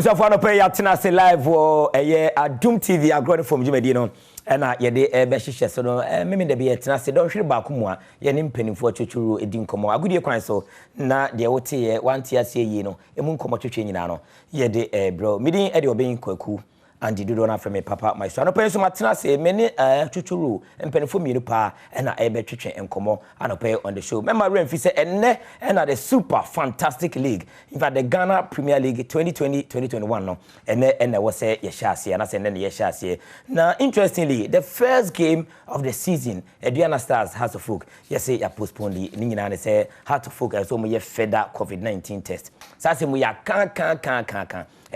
So for no pay yatina say live or Adom TV Agoro Ne Fom Jumedino and ye de beshishe so no meme de be yatina say don hwere ba komua ye ne mpanimfo twetwuru edi nkomo agudie kwan so na de wote ye wanti ase yi no emu nkomo twetwe nyina no ye de bro midin e de oben kwaku and the do na from me papa my son open so matena say many twetwuru mpanimfo mienu pa na e be twetwe nkomo anope on the show remember remfi say enne na the super fantastic league in fact the Ghana Premier League 2020-2021 no enne was say ye shase na say enne ye shase na interestingly the first game of the season Aduana Stars Hearts of Folk yes say ya postpone the ni nyina say Hearts of Folk so mo ye further COVID-19 test say say mo ya kan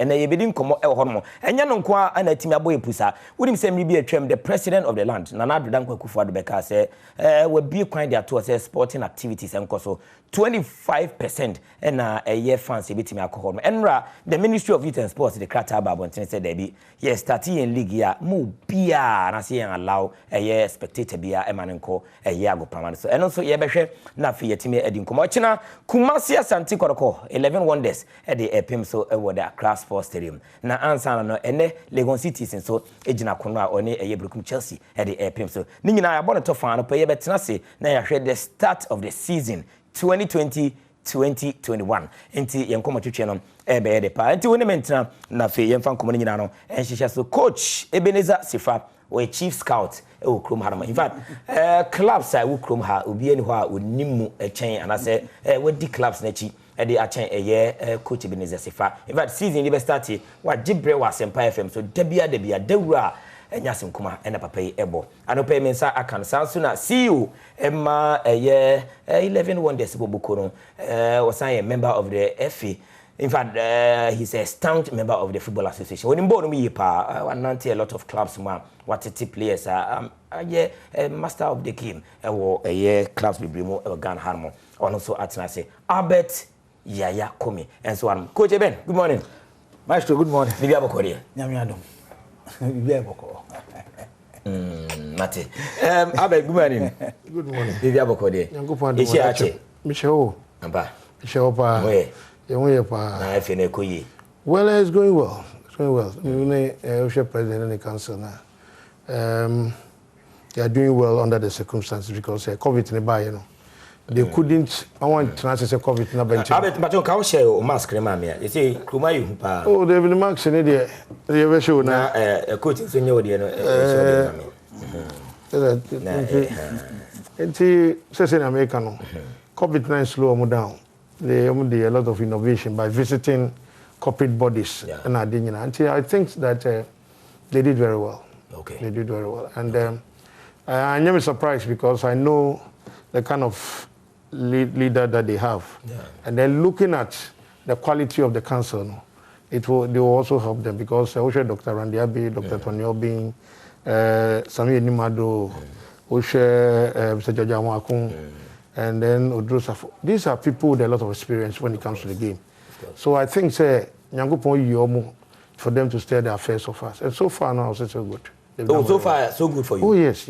and ye bedin komo e ho no enya no nko ana timi aboye pusa wonim say me bi atwam the president of the land Nana Addo Dankwa do beka say we bi kwan dia to say sporting activities enko so 25% na ye fans e betimi akọ no enra the Ministry of Youth and Sports the krata babonten say there be yes starting in league ya mo bia na say allow ye spectator bia e manenko ye agopama so eno so ye behwe na fe yetimi edi nkomo china Kumasi Asante Kotoko 11 wonders e de epim so e wo the Accra Sports Stadium na ansana no ene Legon Citizens so ejina kono a one eye Brukum Chelsea e de epim so ni nyina ya bono to fan no pe ye betena se na ya hwe the start of the season 2020-2021 enti yenkomo twetwe no e be de pa enti woni mentena na fe yemfa nkomo nyina no enhihye so coach Ebenezer Sifa we chief scout e wo krom harama in fact clubs I wo krom ha obi ani ho a onimu echen anase we di clubs na chi e dey achen coach Ebenezer Sifa in fact season ni be start wa gibre wa Sempa FM so dabia dawura enyasem kuma ena papa yi ebo anope mensa akan sanso na CEO emma 11 wonders boboko no was a member of the FA in fact he's a staunch member of the Football Association when imbo no yi pa wanante a lot of clubs ma watete players master of the game wo clubs bibrimo Ghana harmo ono so atna say Albert Yaya Komi and so on coach Ben good morning maestro good morning bibi abokore nyame adom bibi abokore Mate Albert good morning good morning bibi abokore yankopon ishi ache misho amba misho pa we pa na efe na koyi well it's going well we president of the council now they are doing well under the circumstances because COVID nearby, you know. They couldn't. I want to say COVID na bench. But you can share your mask, remember? You see, Kuma you pa. Oh, they have the mask in there. They have show now. Coach is in your dear. Says in America, no. COVID-19 slow them down. They do a lot of innovation by visiting corporate bodies and until I think that they did very well. Okay. They did very well, and I'm never surprised because I know the kind of leader that they have, and then looking at the quality of the council, they will also help them because Dr. Randy Abbey, Dr. Tony Obing, Sami Nimado, Mr. Jaja Mwakun, and then Odrosafo. These are people with a lot of experience when it comes to the game. So I think for them to steer the affairs of us, and so far now it's so good. Oh, so far so good for you. Oh yes.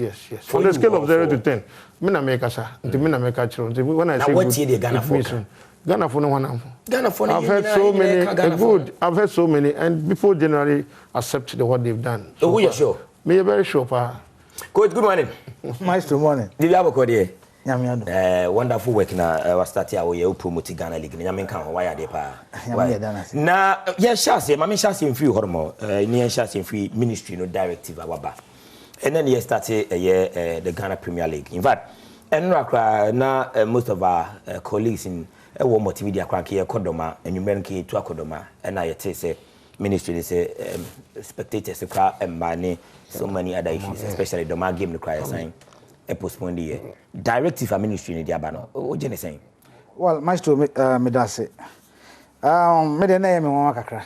On the scale of 0 to 10, when I say what good, Ghana for? Ghana for no one. Ghana for I've heard so many good. I've heard so many, and people generally accept what they've done. So who you sure? Me very sure, pa. Good morning. Maestro morning. Did you have a code? Wonderful work na was start here we promote Ghana League. Nyame kan ho why dey pa. Na ye shase, mama shase mfi hormo. Ni shase mfi ministry no directive awaba. And then ye start the Ghana Premier League. In fact, enra na most of our colleagues in wo multimedia kran ke Kodoma, enumeren ke to Kodoma, and I say ministry say spectators kra emane so many other issues, especially the game no cry sign. Postpone the year. Directive for ministry in the Abano. What you saying? Well, Maestro, Medase. Me the name Kakra.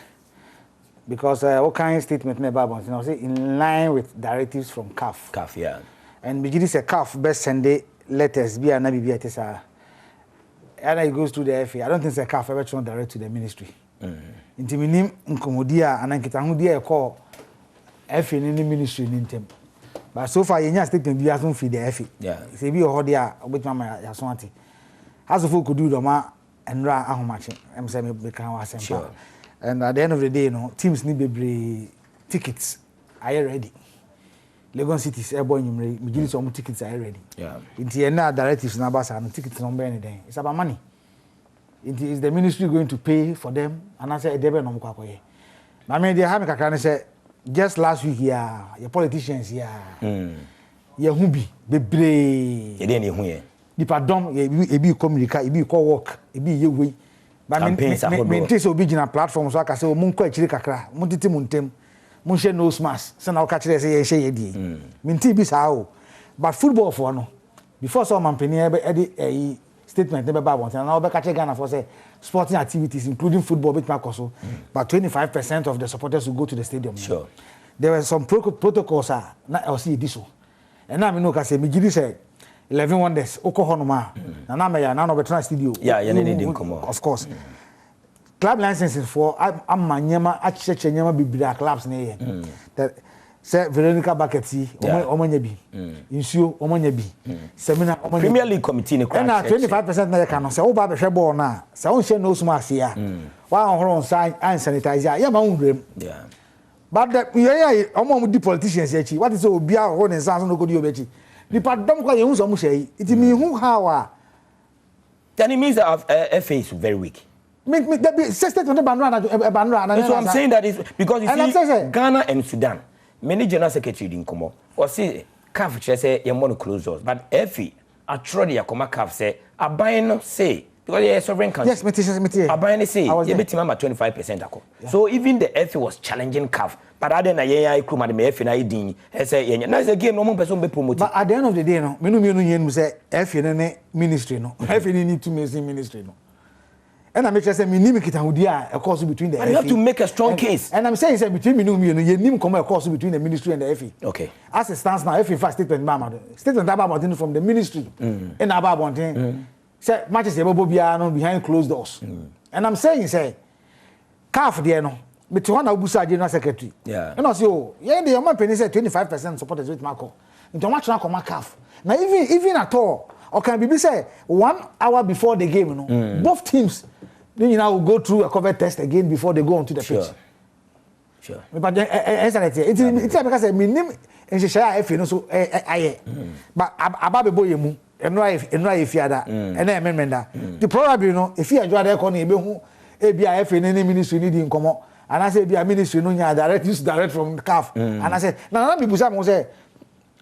Because what kind of statement me about? You know, say in line with directives from CAF. CAF, yeah. And because say CAF best send the letters be and be at and it goes to the FA. I don't think say CAF ever try direct to the ministry. Inti minim nkomodia anankita hu dia call FA in the ministry in tem. But so far, you statement be as feed the FA. Yeah. Say be a dia with mama Yaswanti. As of could do the ma and ra ahomachi. I'm saying we can was sure. And at the end of the day, teams need be tickets. Are you ready? Lagos City's airborne number, some tickets are ready. Yeah. Into any directives na basa and tickets number anything. It's about money. Is the ministry going to pay for them? And I said, "Debe no mukwa koye." I mean, they have me kakra say just last week your politicians your hubi bebre. You didn't hear. The pardon ebi communicate ebi call work ebi ye way. But me say obi gina platform so aka say o mun ko akiri kakra mun titi mun tem. Mun share no smash say na o ka kire say ye share ye die. Me nti bi sa o. But football for no before some company e statement never bad one. Now, Ghana for say sporting activities, including football, but 25% of the supporters will go to the stadium. Sure. There were some protocols. I'll see this one. And now I know because me say 11 wonders. Okohonoma. And now we try studio. Yeah, you need come on. Of course. Club licenses for I'm manyama achiche nyama bibira clubs na here. That say Veronica Baketi omonya bi insuo omonya bi seminar omonya Premier League committee ne kwa na 25% na yeka no say wo ba be hwe ball na say won share no suma ase ya wa honhoro nsa and sanitizer ya ma wonrem yeah but the yeah omo di politicians echi what is obi a ho ne nsa so no go di obechi the padom kwa ye hu so mo share it me hu how a then it means that FA is very weak. That's what I'm saying, that is because you see Ghana and Sudan many general secretary didn't come up or say CAF say you want to close doors but FA actually ya come CAF say abayno say because you're a sovereign country. Yes, me abayno say you bet him 25% ako. So even the FA was challenging CAF but other na ye crew ma the FA na idin say na say game no person be promote. But at the end of the day no me no say FA ne ministry no FA need to ministry no. And I make sure say me nim kitahudi a course between the FA. You have to make a strong case. And I'm saying say between me no you nim come a course between the ministry and the FA. Okay. As it stands now, FA first statement about from the ministry and about one thing. Say matches bia no behind closed doors. And I'm saying say CAF there no between one Obusa general secretary. Yeah. And also the man penny say 25% supporters with Marco. Into match na come CAF. Now even at all or can be say 1 hour before the game both teams then will go through a COVID test again before they go onto the pitch. Sure. But it's because me name and she share FA no so but ababe boy mu enra ifiada and amendment da the probably if you enjoy the corner be hu e bia FA ne ministry need nkomo and I say bia ministry no nya direct from CAF and I say na me busa mo say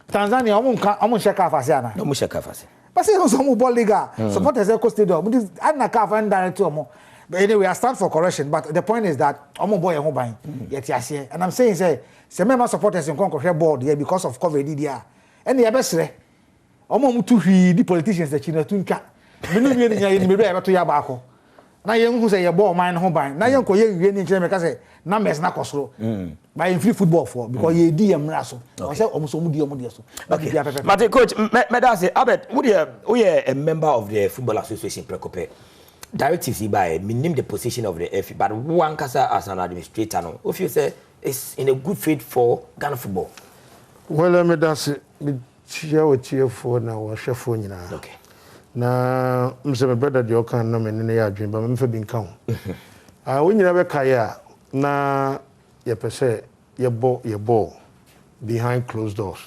Tanzania omo share CAF ase ana no mo share CAF ase. But say some ball liga supporters Eco Stadium but this na CAF and direct to but anyway I stand for correction but the point is that omo boy ho ban yet ase and I'm saying say member supporters in conquer board here because of COVID there and the ebesre omo mu tu hwi di politicians the china tunka me no nya ni me do e beto ya ba ako na ye hu say ye ball man ho ban na ye nko ye wie ni kire me ka say numbers na kosoro by in free football for because ye di emra so I say omo so mu di omo di so okay but coach me da say Abed we a member of the football association Precope directives by minimum the position of the FA but one kasa as an administrator no if you say it's in a good faith for Ghana football. Well me da say me chia for na wa hwefo nyina okay na mse me brother de okan no me ne ya adwen ba me fa bi nka ho wo nyina be kae a na ye pese ye ball behind closed doors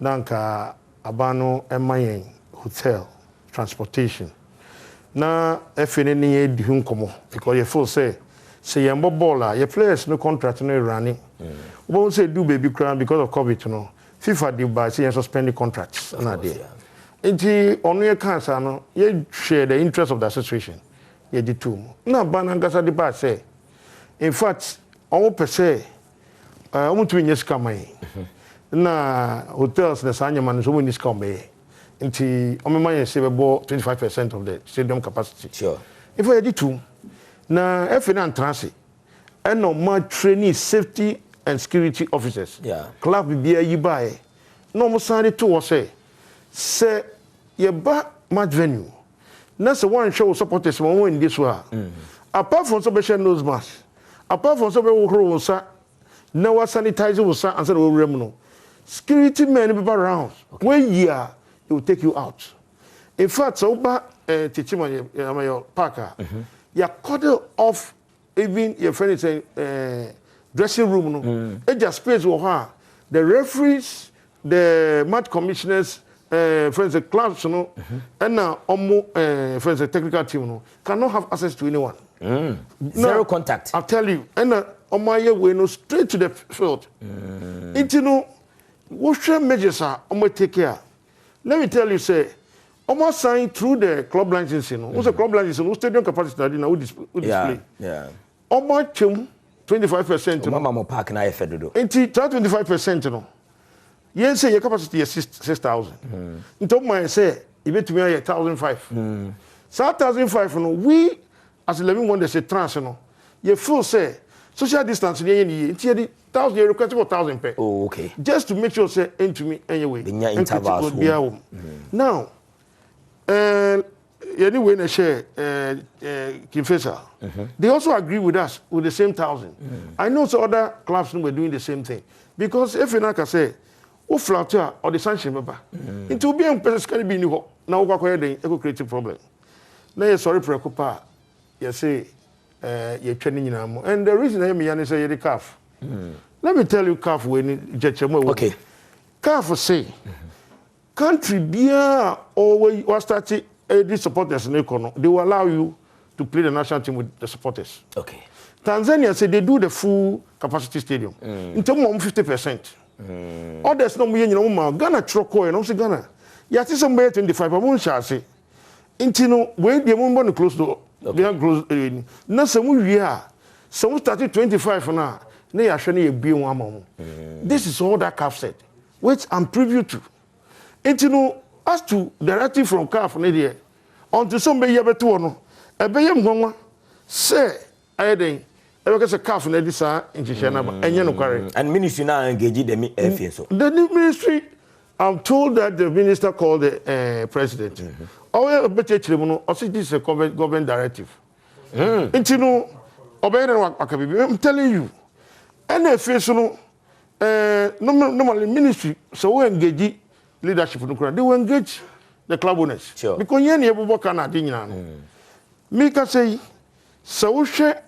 nanka abano emayen hotel transportation na FNN ye di hu nkomo because you feel say ye ball your players no contract no running we won't say do baby crown because of COVID no FIFA did by say suspend the contracts na there enti onu ye cancer no ye share the interest of that situation ye di two na banangasa di ba say in fact omo pese omo tu nyes kamai na hotels na sanya man so woni skambe nti omo man say be 25% of the stadium capacity sure if we did two na FNN transit and no more training safety and security officers club bia yi bae no mo sane to say ye ba match venue na say one show supporters one in this one apart from special nose mask apart from some wo sa na wa sanitize wo sa and say wo rem no security men be around when year it will take you out in fact so ba teaching your parker ya cut off even your friend is dressing room no. It just space where the referees, the match commissioners, friends the clubs no, and now friends the technical team no cannot have access to anyone. Zero contact. I'll tell you, and on my way no straight to the field. It you know, what measures are take care. Let me tell you, say, almost signed through the club licensing. What's the club licensing? What's stadium capacity? Now, display. Yeah. Almost 25%. Mama mo park na efedodo. 25%. No. Yes, say your capacity is 6,000. Into my say, you bet me 1,500. So 1,500. No, we as 11 one they say trans. No, you full say social distance. It's 1,000. You request 1,000 pay. Oh, okay. Just to make sure say into me anyway. The intervals. Now, anyway, they share Kinfesa. They also agree with us with the same 1,000. I know some other clubs were doing the same thing because if you can say, "Oh, flatter or the sanction member," it will be a person be new. Now, we are create a problem. Now, you're sorry, preoccupy. You say, you're training in Amo, and the reason I say you're the calf. Let me tell you, calf when Jechemo. Okay. Calf say, country beer always was started. The supporters in Econo, they will allow you to play the national team with the supporters. Okay. Tanzania said they do the full capacity stadium. In terms of 50%. Others no more Ghana Troko and also Ghana. Yeah, see somewhere 25, I won't shall say. Intino, when they won't want to close door, they are close. Now, some we are. Some started 25 for now. They are showing a B1. This is all that CAF said, which I'm privy to. Intino, as to directive from CAF, Nadia, until somebody ever to one, a bayam goma, say, I think, I guess a calf in Edisa in Chishana, and Yanukari. And ministry now engaged the FSO. The new ministry, I'm told that the minister called the president. Oh, better tribunal, or this is a government directive. Intino, I'm telling you, and FSO, normally ministry, so we engage leadership of the crowd. They will engage the club owners. Sure. Because you need to work on that. Me can say, so share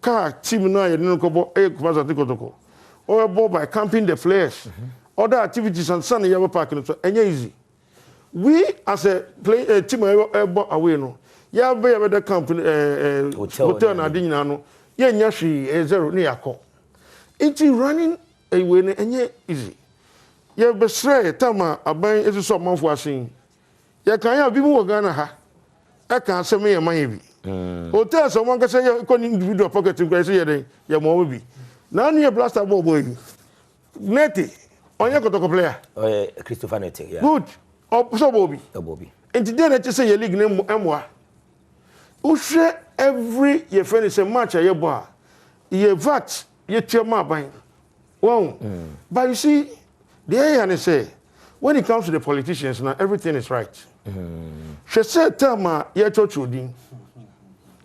car team now you know or by camping the players, other activities and Sunday you have parking so any easy. We as a play team away no. Ya be the company hotel na dinna no. Ya nya hwe zero ne yakọ. It's running away na any easy. Ya be sre tama aban esuso manfo asen. Ya kan ya bi mu Ghana ha. E kan se me ya man bi. Hotel so one can say you individual pocket to say ya mo bi. Na no ya blaster ball boy. Neti onye kotoko player. Oh, Christopher Neti, yeah. Good. So Bobby. Bobby. And today let say your league name Emwa. Who share every your friend is a match your boy. Ye vat ye chairman by. Wow. But you see, the area say when it comes to the politicians now everything is right. She said Tama ye church udin.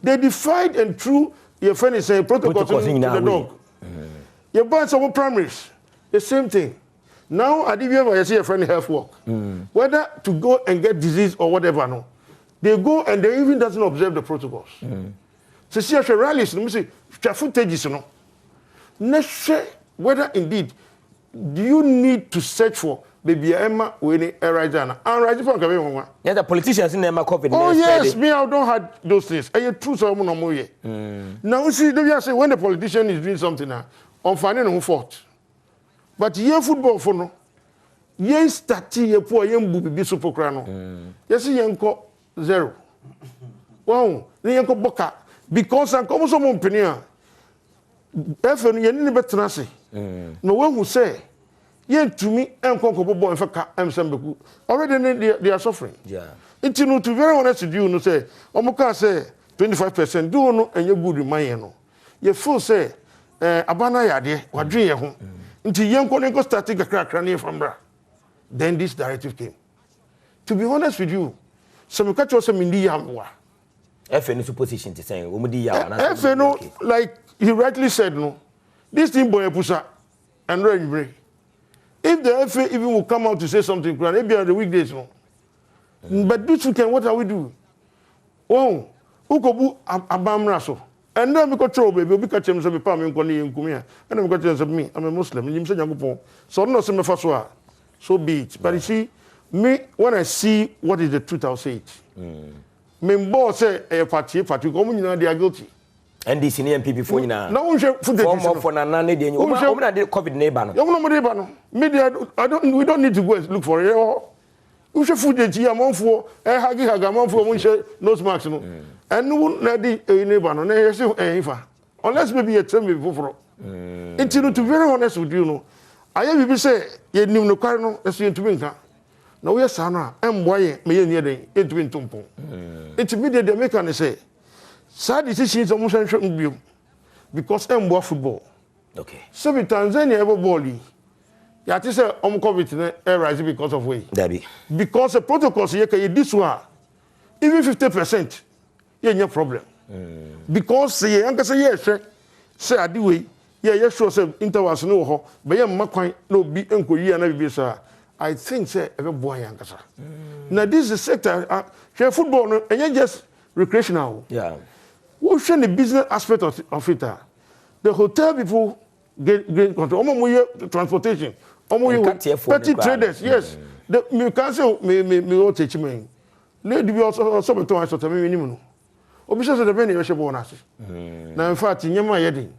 They defied and threw your friend is a protocol to the dog. You buy some primaries, the same thing. Now, I didn't ever see a friend health work. Whether to go and get disease or whatever, no. They go and they even doesn't observe the protocols. So see, as a rallies, let me say, footage, no. Next, whether indeed do you need to search for baby Emma when it arrives and right for Kavema? Yeah, the politicians in Emma COVID. Oh yes, me I don't have those things. And you true someone no more. Now see, they say when the politician is doing something now, on finding no fault. But here football for no, yen stati ye poor yen bubi super crano. Yes, yenko zero. Wow, yenko boka because I'm come some opinion. If you yen better nasi, no one who say yen to me enko bobo enfaka emsembeku. Already they are suffering. Yeah. It's you know to be very honest with you, no say omuka say 25% do no and you good in my no. You full say abana yade wadwe ye ho. Until young Koneko started to crack from bra. Then this directive came. To be honest with you, some catch us in the Yamwa. FN position to say, FN, like he rightly said, no. This thing boy pusa and rain. If the FA even will come out to say something, maybe on the weekdays, no. But this weekend, what are we doing? Oh, Ukobu Abamraso. And then we got trouble, baby. We catch him some palm in Koni in Kumia. And then we got him me. I'm a Muslim. You say Yankupon. So no some first one. So be it. But you see, me when I see what is the truth, I'll say it. Me boss say a party, come you know they are guilty. NDC and MPP for you now. No one should put the for Nana. You COVID neighbor. You know neighbor. Media. We don't need to go and look for it. We should put the GM for a huggy hagamon for one share nose maximum. And no one ready a neighbor, no, unless maybe a term before. It's to be very honest with you, no. I have to say, you knew no cardinal, as you to win. Now we are Sana, and why me near the into Tumpo. It's immediate the American say, sad decisions almost shouldn't be because I'm more football. Okay. So with Tanzania ever volley. Yeah, I say COVID rising because of way. Debbie. Because the protocols here can this one, even 50%. Yeah, no problem. Because the young say yes, say I do way. Yeah, sure. Say intervals no ho, but yeah, makwan no be enkoyi na be sir. I think say every boy young sir. Now this is the sector. Share football no, and just recreational. Yeah. What should the business aspect of it? The hotel people get control. Transportation. Petty traders. Yes. The me can say me all teach me. Lady be also some to answer to me minimum. Obisha se depend you shebo na. Na in fact nyama yedin.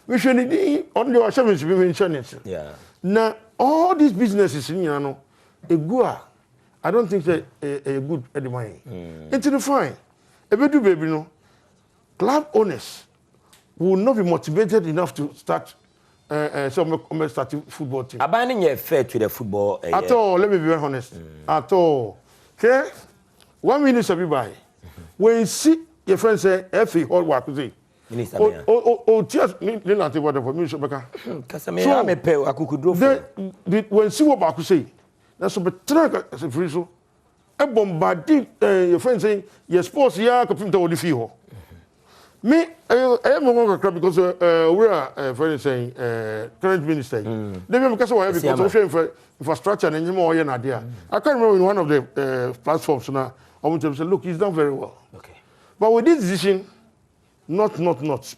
We should need on the assurance be mentioned. Yeah. Now all these businesses in you know a good I don't think say a good money. It's the fine. E be do baby no. Club owners will not be motivated enough to start some starting football team. Abandoning your fair to the football at all. Let me be very honest. At all. Okay. 1 minute everybody. When you see your friend say, "Effie, all work to say." Minister. Just need not what for me, so because I'm a pay. I could do. When see what I say, that's a bit track as a free so. A bombarded your friend saying, "Your sports here, come to the field." Me, I am a member club because we are friend saying current minister. They be because why because of infrastructure and more here idea. I can't remember in one of the platforms now. I want to say, look, he's done very well. Okay. But with this decision, not.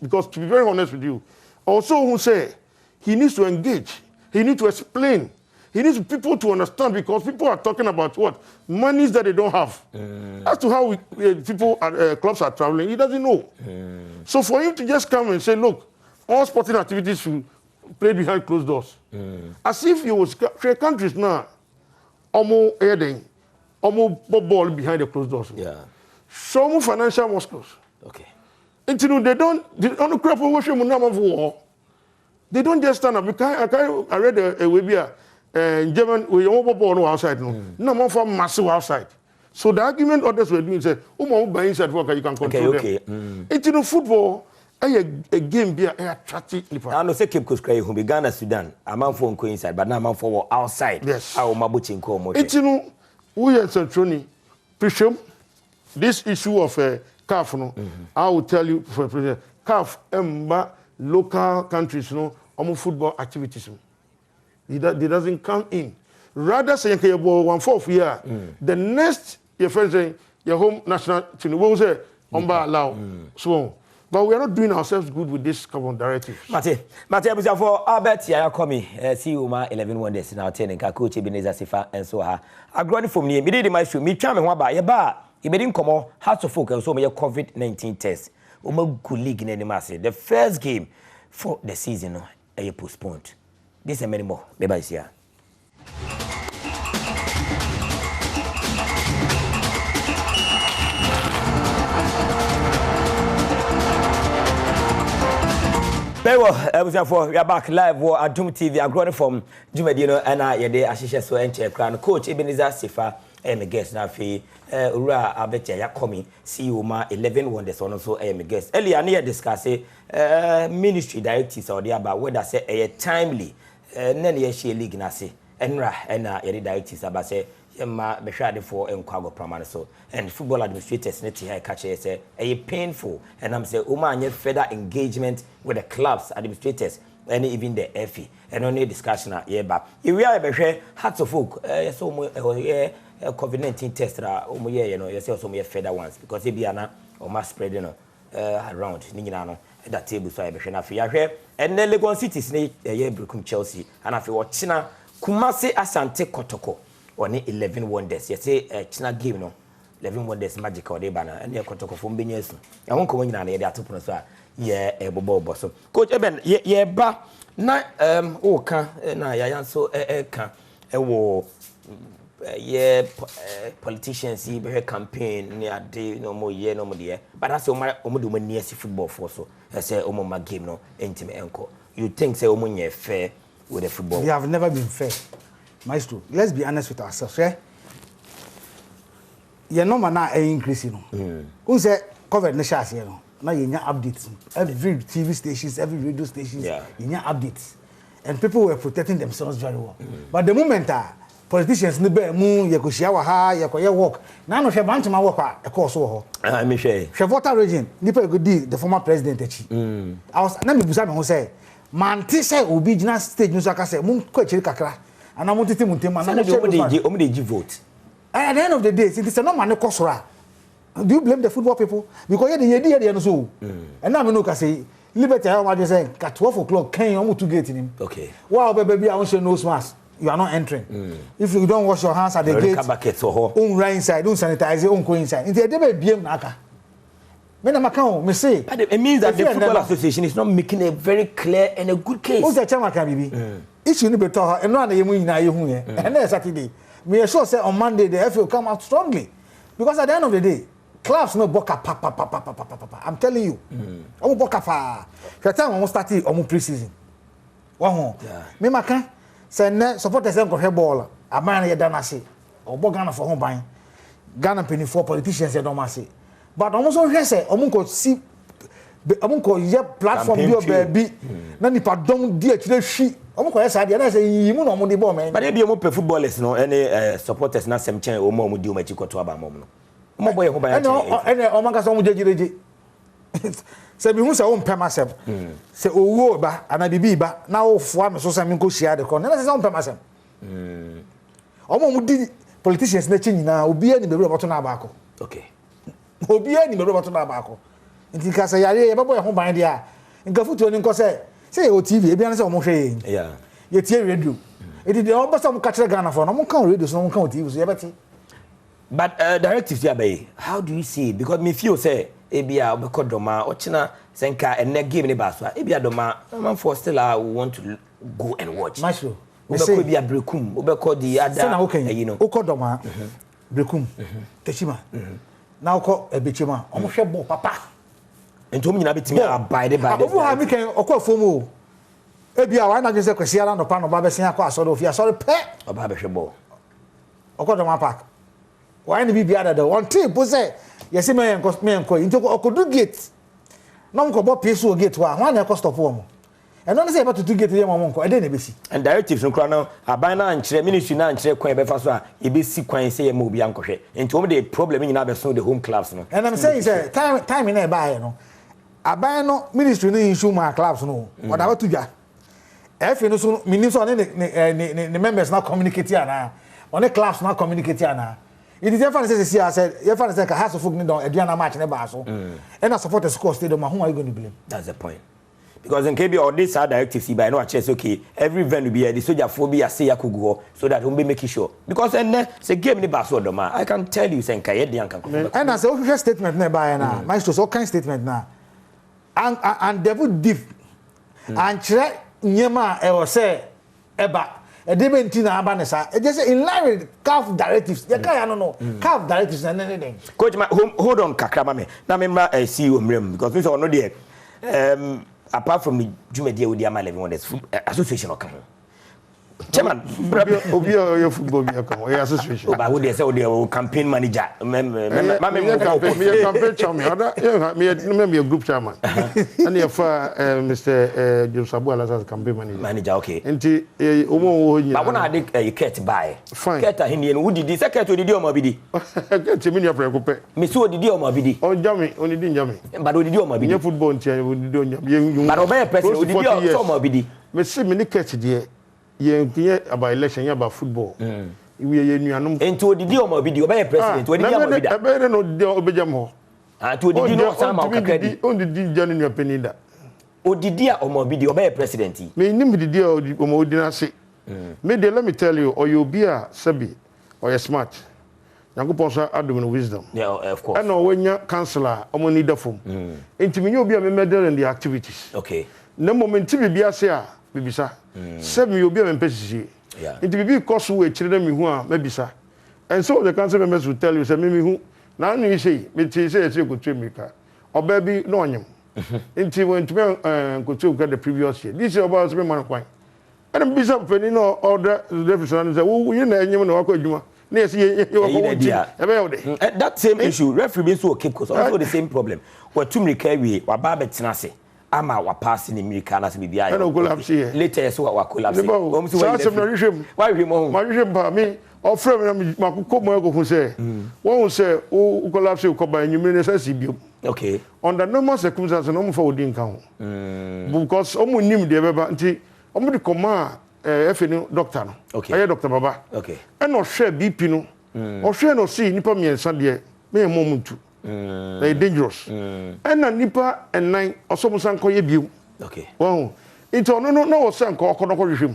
Because to be very honest with you, also who say he needs to engage, he needs to explain, he needs people to understand because people are talking about what? Monies that they don't have. As to how people at clubs are traveling, he doesn't know. So for him to just come and say, look, all sporting activities should play behind closed doors. As if you was countries now, almost heading. Almost ball behind the closed doors. Yeah. Some financial muscles. Okay. Until they don't crap over they don't just stand up. I read a webia in German we over ball outside no more for massive outside. So the argument others were doing said, by inside worker you can control them. Until football a game be attractive. I know say Cape Coast cry who be Ghana Sudan. A man for inside, but now man for outside. Yes. Our mabuchi nko mo. We are Centroni, Prisham, this issue of CAF, I will tell you for President, CAF, local countries, football activities. It doesn't come in. Rather say, 1/4 year, the next, your friends say, your home national team, we will say, allow. So, but we are not doing ourselves good with this carbon directive. Mate, for Albert, ya come, see you ma 11 wonders now 10 and coach Ebenezer Sifa and so ha. Agoro Ne Fom me did my show, me charm and waba, ya ba, you didn't come on, hearts of focus, so my COVID-19 test. Good league in the mass. The first game for the season, postponed. This and many more. Bye-bye, see ya. Very well, we are back live for Adom TV, Agoro Ne Fom, Jumedino, and I, Yede, Ashisha, so enter crown. Coach Ebenezer Sifa, and a guest now, Ura Abetia, Yakomi, see you ma 11 wonders on also a guest. Earlier, near discussing ministry directives or the about whether say a timely, Nenny she league nasi, and Yede directives about say, Yama Beshadi for Enquago Pramanaso, and football administrators net here catch say a painful, and I'm say, Uma, further engagement with the clubs, administrators, and even the FE, and only discussion at Yeba. If we are a hearts of folk, so COVID-19 test, you know, yourself some further ones because if you are not or mass spread, you know, around ni nyina no that table so I be hwe na fe ya hwe enne Lagos cities ne ye Brekum Chelsea ana fe wo china Kumasi Asante Kotoko oni 11 wonders yete china game no 11 wonders magic or dey bana enne Kotoko fo mbenyesu ya won ko nyina na ye dey atopo no so a ye bobo so coach Eben ye ba na o ka na ya yanso ka wo ye politicians be campaign ni ade no mo ye no mo de but as o mo do mani asi football for so say o mo ma game no entime enko you think say o mo nye fair with the football? We have never been fair, Maestro. Let's be honest with ourselves, eh? You know man na increasing no. Who say covered na share here no. Now you nya updates every TV stations, every radio stations, you nya updates. And people were protecting themselves very well. But the moment politicians no be mu ye ko hia wa ha ye ko ye work na no hwe bantama work a e course ho me hwe voter region nipa go di the former president achi I was na me busa me ho say man ti say obi gina stage no so aka say mu ko achiri kakra ana mu tete mu ntem na no omo dey give vote at the end of the day it is no man ko sora. Do you blame the football people because ye dey no so and na me no ka say liberty I want to say at 12 o'clock can you to get him okay wow baby I want say no mask. You are not entering. If you don't wash your hands at the gate, don't run inside, don't sanitize, don't go inside. It's a BM naka. Me say. But it means that the Football Association is not making a very clear and a good case. Who's the chairman can be? It's you better and not the Yamu and then Saturday. Me sure say on Monday the FA will come out strongly. Because at the end of the day, clubs no boka pa. I'm telling you. Omo boka fa. The time almost started almost pre-season. One me maka. Say supporters dem go hwe ball aman ye dan ase obo Ghana for home ban Ghana penny for politicians ye don ase but almost so hwe say omunko si omunko ye platform bi o baby na nipa dom di akire hwi omunko ye say de na say yimu na omo de ball man but e bi omo pe footballers no any supporters na sem chen omo di omo chikoto aba mom no omo boy ho ban ene omo ka so omo jejireje se bi hu se o mpem asem se owo ba ana bibi ba na wo foa me so se me ko hia de ko na se o mpem asem omo mu di politicians na chi nyina obi ani bebre boto na ba ko okay obi ani bebre boto na ba ko nti ka se yare ye babo ye ho ban de a nka futu ni nko se o TV e bi an se o mo hwe ye tie radio e di o ba so mo ka kire Ghana for no mo kan radio so no mo kan TV so ye beti but directives ya bay how do you see because me feel say ebia obekodoma ochina senka enne game ne ba so ebia doma man for still I want to go and watch Maestro obeko bia Brekum obeko di ada you know okodoma Brekum Techima na oko ebechima omo hwe ball papa entom nyina betimi abide by the obo ha mi ken okofom o ebia wa na gese kwesi ara no pa no ba besia akọ asoro ofia sorry pe oba be hwe ball okodoma park why ni bibia da one team po say yes me enko into okodu gate no nko bo pieces o gate wa na e stop wo mo e no say about to gate ye mo nko e dey na besi and directives no kra no aban na ankyere ministry na ankyere kwan be fa so a e be si kwan say ye ma obi ankohwe enti o the problem nyina be so the home clubs no and I'm saying say time na e ba no aban no ministry no issue ma clubs no what about to ja if no so minister ne members na communicate ana on the clubs na communicate ana. It is different say I said you find say House of Folk ni don Aduana match na ba so and support the score stadium who are you going to blame? That's the point. Because in KB or this are directives by no chess okay every event will be the soldier phobia say yakugo so that we be making sure because and say game ni ba so do ma I can tell you say nkaye de anka and as official statement na ba na Maestro so kind statement na and devil deep and chere nyema e wo say eba edebenti na aba nesa e just in line with CAF directives you can no CAF directives na anything coach hold on kakra me na me CEO mrem because we say no there apart from the Jumedi with the Ama 11 Wonders association okay chairman obi your football be come your association but who they say the campaign manager me campaign chairman me your group chairman and you for Mr. Josabu Alaza's campaign manager okay enti omo but when I dey you get by get him who did this secretary did o ma bidi get me your preocupe me so did o ma bidi on jami on did jami but o did o ma bidi football ntia o did o jami but obey person o did o ma bidi me see me get there ye about election ye about football we ye nuanom enti odidi o ma bidi obey president odidi o ma bidi ebe no de obejam ho to odidi no sama okakadi on didi jani ni openida odidi a omobidi obey president me nim didi a omodi na se me dey let me tell you or you be a sabi or you smart Yankopon so Adom no wisdom. Yeah, of course. And when you counselor, omo need fom. Enti me obi a me medal in the activities. Okay. No moment bi bia se a bibisa. Se me obi a me pesi. Yeah. Enti bibi course we chire me hu a mebisa. And so the council members will tell you say me hu na anu say me ti say go to me ka. Oba bi no onyem. Enti when to me go to the previous year. This year about me man kwan. And bisa peni no order the referee say wo you na enyem na wakọ adwuma. That same issue, referee so keep cause also the same problem. What two carry wa ba betenase ama wa pass in America na se bibia. Later so wa collapse. Why we mo? My him me or friend ma ko mo go say. Won say o collapse ko ba enyum say sibio. Okay. Under normal circumstances no mo fa odin kan ho. Because omo nim de beba nti omo de command FNU doctor no. Okay. Aye Dr. Baba. Okay. And no share BP no. Or share no see nipa miensa de me momuntu. They dangerous. And na nipa and nine or some sanko ye biu. Okay. Wow. Into no sanko ko hwehwem.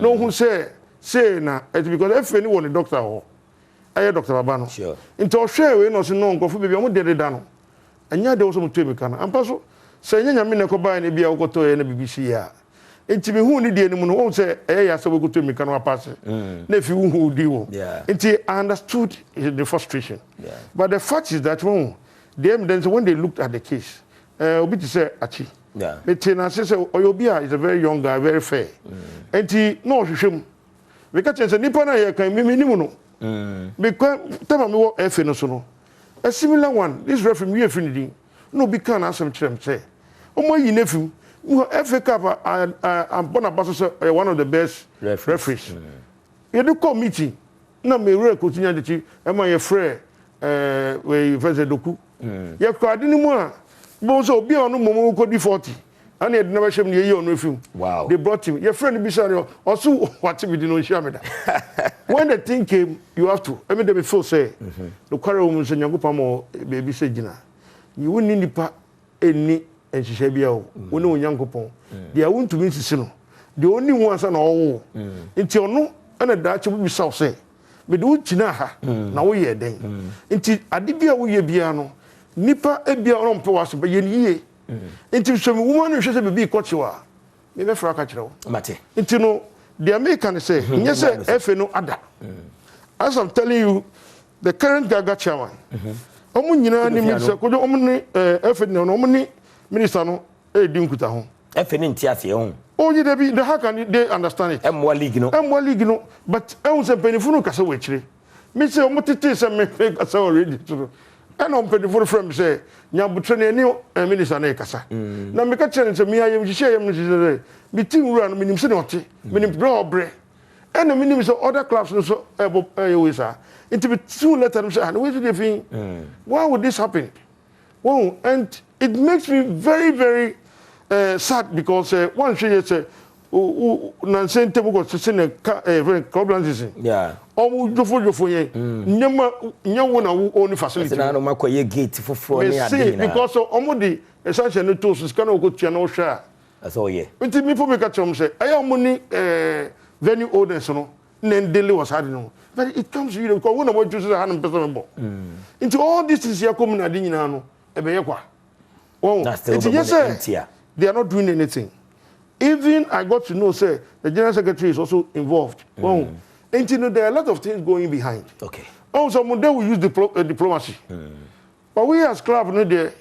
No who say na it because FNU won the doctor ho. Aye Dr. Baba no. Sure. Into share we no se no nkofo bia mo de da no. Anya de wo so mo tue meka na. Ampa so se nya nyame ne ko ba na bia wo ko to ye na BBC ya. Enti me hu ni die ni mu no won say ya se we go to me kan wa pass na fi hu di wo enti I understood the frustration but the fact is that when the evidence when they looked at the case obi to say achi me tina say Oyobia is a very young guy very fair enti no hwehwem we ka say nipa na ye kan me ni mu no because tama me wo efe no so no a similar one this referee we afini no be kan asem kyerem say omo yi na fi FA Cup I'm born one of the best referees. You do call meeting. Na me re continue the chi e ma ye frɛ we first doku. Ye kwa di ni mu a bo so obi onu momo ko di 40. And he never shame ye on film. Wow. They brought him. Your friend be sorry also what we did no share me that. When the thing came you have to. I mean they before say the quarrel woman say nyankopam mo baby say gina. You won ni pa eni and she shall be out. We know Yankopon. They are want to meet Sino. The only ones are all. Until no, and a Dutch will be so say. But do Chinaha, now we are then. Until Adibia we piano, Nipa Ebia on Poas, but ye. Until some woman who should be Cochua. Never for a catcher. Mate. Until no, the American say, yes, sir, no other. As I'm telling you, the current Gaga chairman. Omunina, Nimisa, could only FNO, Minister no di nkuta ho FNN ntiase ho oh you dey the how can they understand it M1 league no but I say penifo no kasa wachire me say o motete say me kasa already to and on penifo from say nyabutre ne ni minister na kasa na me ka chere say me ayem hihye ayem say me team wura no minim se ne ote minim bro obre and minim say other clubs no so we say it be too later say and we dey think why would this happen well and it makes me very, very sad because one she say, Nansen table got to send a problems. Yeah. Oh, for ye. Nyamuna only facility. I don't know ye gate for because almost the essential no tools is kind of good channel share. That's all ye. But me for me catch say, I am money venue owners no. Then daily was hard no. But it comes to you because one of what you say 100% into all this is here coming at no. Oh, yes, they are not doing anything. Even I got to know, say, the General Secretary is also involved. Oh, and you know, there are a lot of things going behind. Okay. Oh, someone they will use diplomacy. But we as club, no, there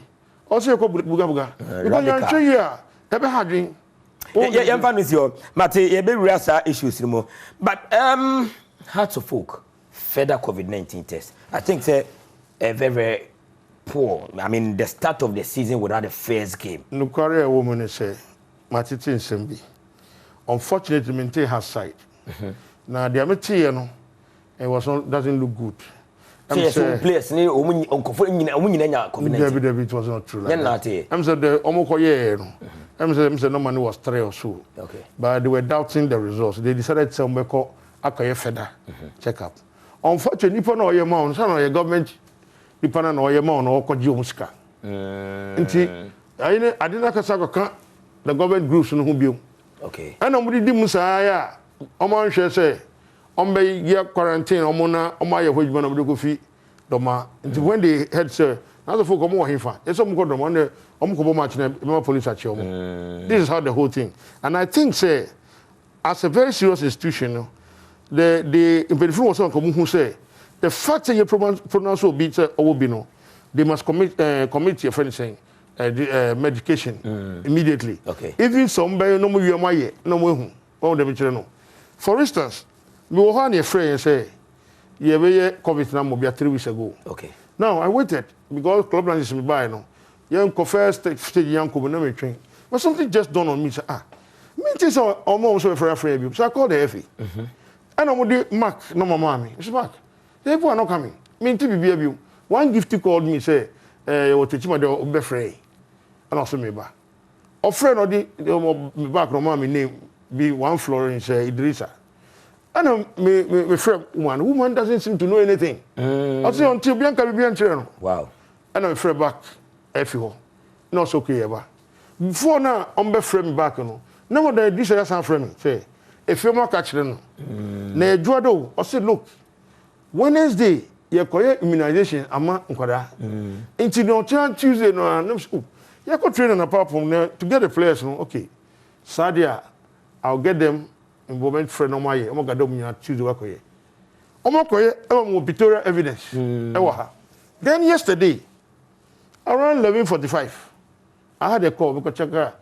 also a couple buga. Because you're sure you are ever having. Yeah, with your Mate, you be real issues anymore. But hearts of folk, further COVID-19 test. I think say a very poor. I mean, the start of the season without the first game. No career woman say, Matiti and Sembi. Unfortunately, maintain her side. Now, the Amity, you know, it was not, doesn't look good. Players, it was not true. I'm said the Omokoye, I'm said no money was 3 or so. Okay. But they were doubting the results. They decided to make Akaye Feda check up. Unfortunately, for no your mount, some of your government. nipa na oye ma no okoji omusika nti ayine adina kasa ka the government groups no ho biom okay ana mo di musa ya omo nhwe se ombe ye quarantine omo na omo aye hojuma na mo go fi doma nti when they head say na the folk omo hifa eso mo go doma na omo ko bo match na be police achi omo this is how the whole thing and I think say as a very serious institution the impediment was on come who say the fact that you pronounce obi say obi no they must commit your friend saying medication immediately okay even somebody no mo yemaye no mo hu all the bichire no for instance me wo ha na friend say ye be covid na mo bia 3 weeks ago okay now I waited because club lunch me buy no yan ko first stage yan ko na me train but something just dawned on me say me think so almost so friend bi so I called the FA and I'm with Mark no mama me it's Mark they are not coming me think be bi one gift called me say what teach me the be free and also me ba o friend odi me back no mama name be one Florence Idrissa and me friend woman doesn't seem to know anything I say until Bianca be no wow and I'm friend back FA no so okay ba before now on be friend back no no the this is some friend say if you more catch them na ejuado o say look Wednesday ye koye immunization ama nkwada until no Tuesday no ye ko train na platform to get the players no okay Sadia I'll get them involvement friend no maye o gado munya Tuesday wa koye o mo koye e mo pictorial evidence e wa ha then yesterday around 11:45 I had a call because check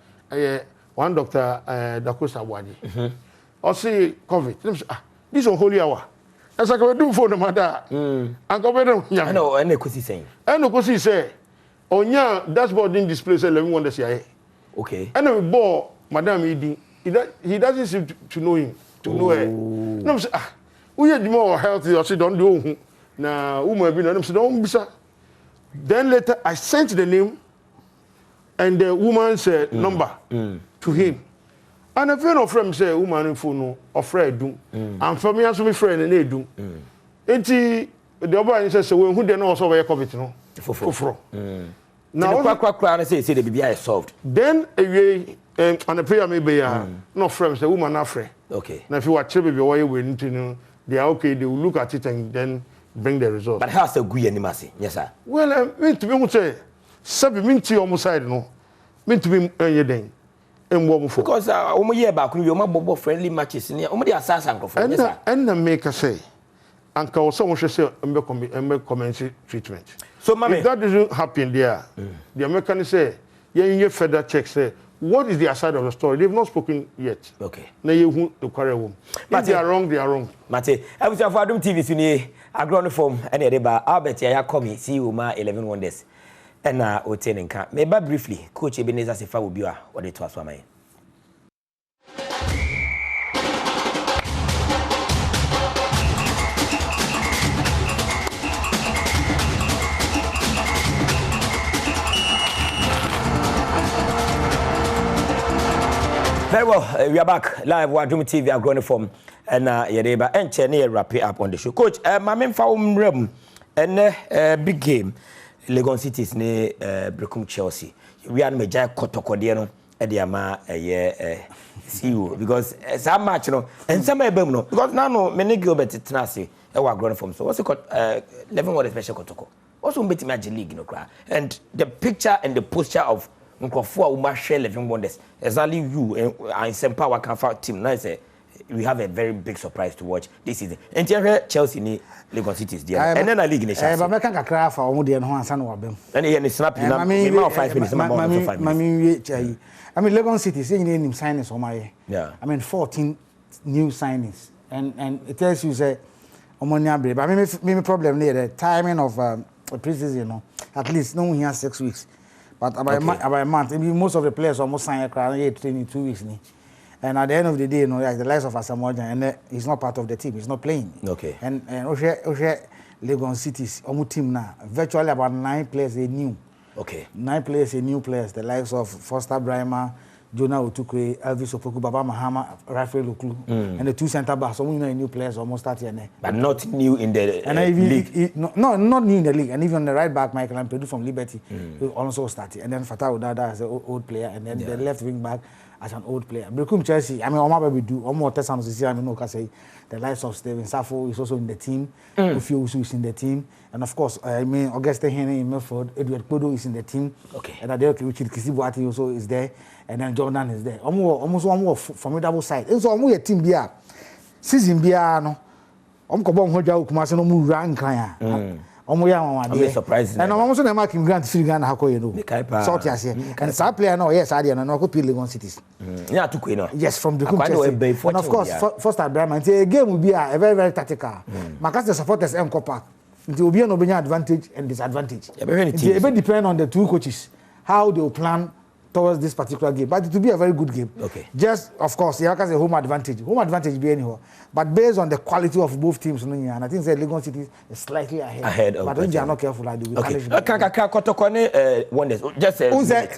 one doctor Dakosa Wadi or say COVID this on holy hour as I can do for the mother and governor I know and kosi saying and kosi say onya dashboard didn't display say 11 wonders here okay and we bought madam he doesn't seem to know him to know her no say we had more healthy or say don't do na woman be no say don't bisa then later I sent the name and the woman's number to him. And a friend of friend say, woman in phone afraid do. And for me, as my friend, and they do. Enti the other says, so who they know also where COVID no? For. Now, what say the BBI is solved. Then and the prayer may be no friends, the woman afraid. Okay. Now, if you are baby, why you waiting to know? They are okay, they will look at it and then bring the results. But how's the good animasi? Yes, sir. Well, me to be say, 7 minutes on side no. Me to be anything. Because omo year back we bobo friendly matches ni omo dey assess and for yes sir and the maker say anka o so say embe commence treatment so mama if that doesn't happen there the American say you further check say what is the side of the story they've not spoken yet okay na you who the quarrel room if they are wrong Mate everything for Adom TV suni Agoro Ne Fom and Edeba Albert ya come see you ma 11 wonders and otenenka maybe briefly coach Ebenezer Sefa will be what they to us my very well we are back live on Adom TV Agoro Ne Fom and Yedeba and Cheney wrap it up on the show coach my main found room and big game Legon Cities ne Brekum Chelsea. We are major kotokode no e dey ama see you because some match no and some ebem no because now no many Gilbert tenase e wa Agoro Ne Fom so what's it called 11 what special kotoko. Also mbeti match league no cry and the picture and the posture of Nkofo a uma share 11 wonders exactly you and some power can fight team now say we have a very big surprise to watch this season. And Chelsea ni Lagos Cities there. And then a league nation. But make kakra fa omo de no ansa no wabem. And here ni snap na me 5 minutes na more than 5 minutes. I mean Lagos Cities saying name signings o my. Yeah. I mean 14 new signings and it tells you say omo nya bre. But me problem there the timing of preseason you know at least no here 6 weeks. But about a month maybe most of the players almost sign a training 2 weeks ni. And at the end of the day, you know, like the likes of Asamoah, and he's not part of the team. He's not playing. Okay. And Oshe Legon Cities, Omu team now, virtually about 9 players they new. Okay. 9 players they new players. The likes of Foster Brima, Jonah Otukwe, Elvis Opoku, Baba Mahama, Rafael Oklu, and the 2 center backs. So we know new players almost started. But not new in the league. Not new in the league. And even on the right back, Michael Ampedu from Liberty, who also started. And then Fatah Udada as an old player, and then the left wing back as an old player. Brekum Chelsea, I mean, Omar we do. Omar Tessan I mean, no, say the likes of Steven Safo is also in the team. Ufio Usu is in the team. And of course, I mean, Auguste Henry in Milford, Edward Kodo is in the team. Okay. And Adelke Richard Kisibuati also is there. And then Jordan is there. Almost one more formidable side. And so almost a team bia. Season bia no. Kobo Hoja Kumasi no mu rank kan ya. I'm surprised. And I'm also the marking grant free Ghana hako you know. Sort yes here. And some player no yes adi no go play Legon Cities. Yeah to no. Yes from the Chelsea. And of course first at Brahman a game will be a very tactical. Because the supporters Mko Park. It will be an advantage and disadvantage. It will depend on the two coaches how they will plan towards this particular game, but it will be a very good game. Okay. Just of course, yeah, because a home advantage be anyhow. But based on the quality of both teams, and I think the Legon City is slightly ahead. But when you are not careful, I do. Okay. Kotoko Wonders. Just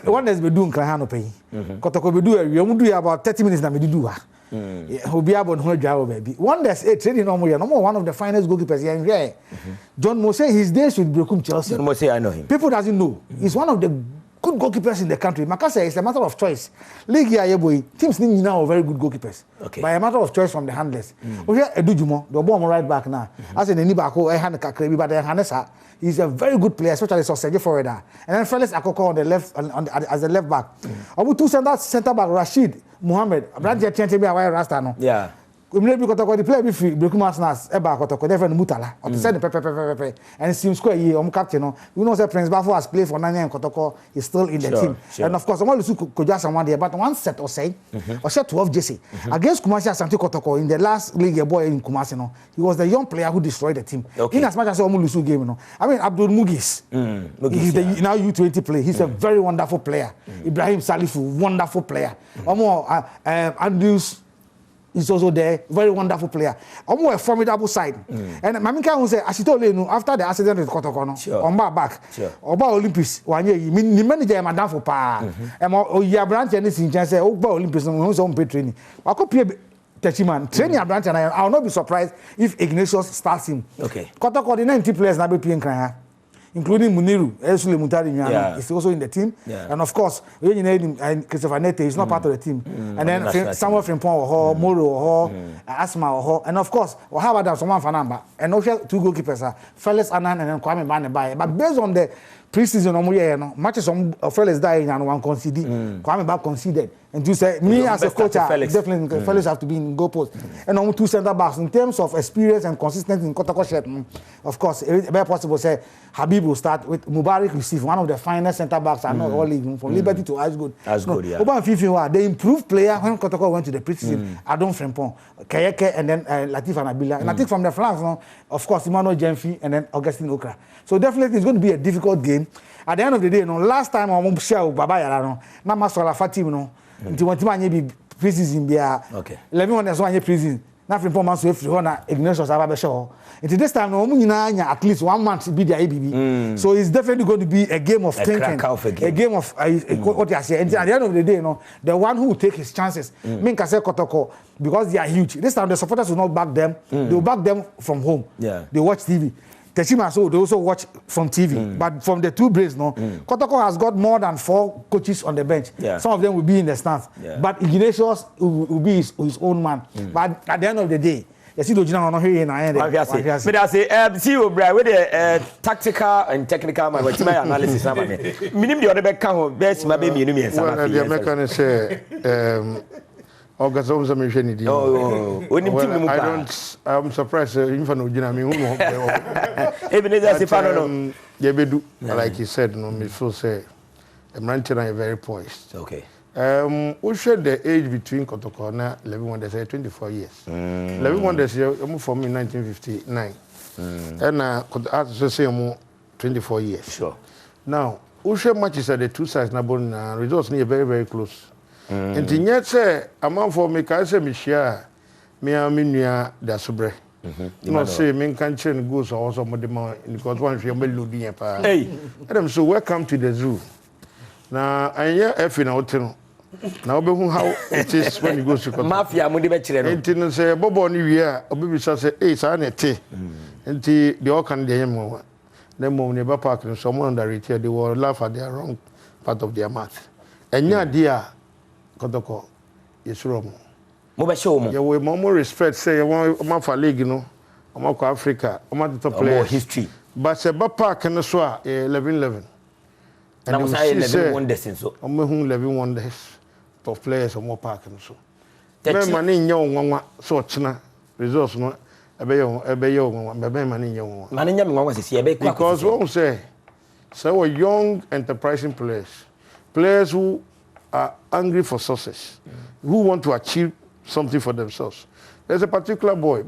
Wonders be doing Krahano pay. Kotoko be do we do about 30 minutes na me do. Who be able to job baby. Wonders training normal one of the finest goalkeepers here. John Mose, his days with Brekum Chelsea. John Mose, I know him. People doesn't know. He's one of the good goalkeepers in the country. Makasa is a matter of choice. League here, boy, teams need now very good goalkeepers. Okay. By a matter of choice from the handlers. We have Edujumo, the bomb right back now. As in Nibako, I had a Kakrebi, but Hanesa, he's a very good player, especially Sausage Forward. And then Felix Akoko on the left, as a left back. About 2 center back, Rashid Mohammed, Brandja Chente, Rastano. Yeah. Maybe Kotoko the player be free, Brekumas Nas, Eba Kotoko, different Mutala, or to send the pepe, and Sim Square year, captain. You know, that Prince Bafo has played for 9 years, and Kotoko is still in the team. Sure. And of course, I'm always could just someone there, but one set or say, or set 12 Jesse. Against Kumasi Asante Kotoko in the last league boy in Kumasi, no, he was the young player who destroyed the team. Okay. In as much as Omulusu game, no. I mean, Abdul Mugis, he's the now U20 player. He's a very wonderful player. Ibrahim Salifu, wonderful player. Andrews is also there, very wonderful player. Almost a formidable side. And Mamika will say, as she told you, after the accident with Kotokono, on my back, Oba Olympics, 1 year, you mean the manager, Madame for Pa, and your branch and this in chance, Oba Olympics, and also on training. I could play Techiman, training a branch, and I'll not be surprised if Ignatius starts him. Okay. Kotoko, the 90 players, Nabi Pian, including Muniru, Esule Mutari, is also in the team. Yeah. And of course, Christopher Nete is not part of the team. And then Samuel Frimpong or Moro or Asma or and of course, how about someone Fanamba? And also 2 goalkeepers are Felix Anan and then Kwame Banebaye. But based on the preseason, matches on Felix dying and one conceded, Kwame Back conceded. And to say, me as a coach, definitely Felix have to be in goal post. And on 2 center backs, in terms of experience and consistency in Kotoko shirt, of course, it's very possible to say Habib will start with Mubarak Yusuf, one of the finest center backs I know all league, from Liberty to Asgood. Yeah. They improved player when Kotoko went to the preseason. Adom Frimpong, Kayeke, and then Latif Anabila. And I think from the flanks, of course, Emmanuel Jemfi and then Augustine Okra. So definitely it's going to be a difficult game. At the end of the day, last time I won't share with Baba Yarano, not Masola Fatim, until one time be preseason be okay. 11 one is 1 year preseason. Nothing for months if you want Ignatius Ababeshaw. Until this time, at least 1 month be the ABB. So it's definitely going to be a game of thinking, a game of what you say. And at the end of the day, the one who will take his chances, Minkase Kotoko, because they are huge. This time the supporters will not back them; they will back them from home. Yeah. They watch TV. Techima, so they also watch from TV. But from the 2 brains, Kotoko has got more than 4 coaches on the bench. Yeah. Some of them will be in the stands. Yeah. But Ignatius will be his own man. But at the end of the day, you see, those not here in the But I say, see you, Brad, with the tactical and technical analysis. Minimum the other back count, best my baby, the American say, August I'm surprised even like he said, me feel say Manchester are very poised. Okay. We share the age between Kotoko and Levin they say 24 years. Levin they say for me 1959. And as say 24 years. Sure. Now, we share matches at the 2 sides na results near very close. And yet say amount for me can say me share me nua da sobre. No say me can change goes or somebody more because one share me loading pa. Hey. Adam so welcome to the zoo. Now I hear F in hotel Now be how it is when you go to mafia mo de be kire no enti say bobo ni wie a obi say eh sa na te enti the all can dey him then mom ne ba park no someone underrated they will laugh at their wrong part of their mouth enya dia kotoko yesuro mo be show mo yeah we more respect say one for league no omo ko Africa omo the top players history but say ba park no so 11 and we say 11 wonders so omo hu 11 wonders of players omo park no so me mani nya onwanwa so china results no ebe ye onwanwa me mani nya onwanwa mani nya me onwanwa sisi ebe kwa because what say so young enterprising players who are hungry for success who want to achieve something for themselves. There's a particular boy,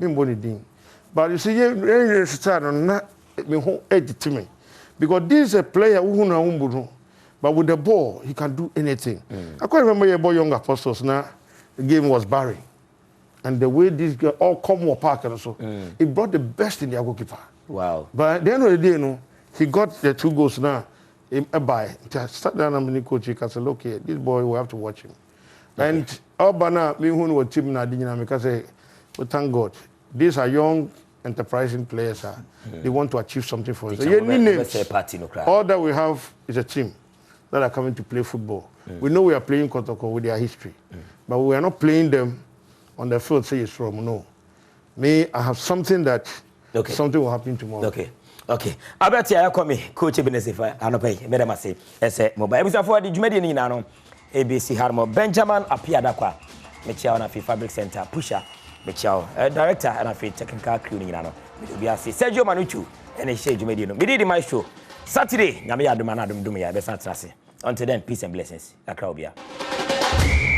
but you see, start on that to me because this is a player who but with the ball he can do anything. I quite remember your boy Young Apostles. Now the game was barren, and the way this guy all come more park and so he brought the best in their goalkeeper. Wow! But at the end of the day, he got the 2 goals now. By start down and coach, he can say, okay, this boy we have to watch him. Okay. And Albana, me who was team na because we thank God. These are young, enterprising players. They want to achieve something for us. All that we have is a team that are coming to play football. We know we are playing Kotoko with their history, but we are not playing them on the field. Say it's wrong. No, I have something that something will happen tomorrow. Okay. Abeti ayakomi coach Ebenezer Anopay medama say ese mobile bisa for the jumedi ni na no ABC Harmo Benjamin Apiada kwa mechia na Fabric Center pusher mechia director na technical crew ni na no bi ase Sergio Manuchu ene she jumedi no midi di my show Saturday nyame ya aduma na adum ya be santrase until then peace and blessings akra obia.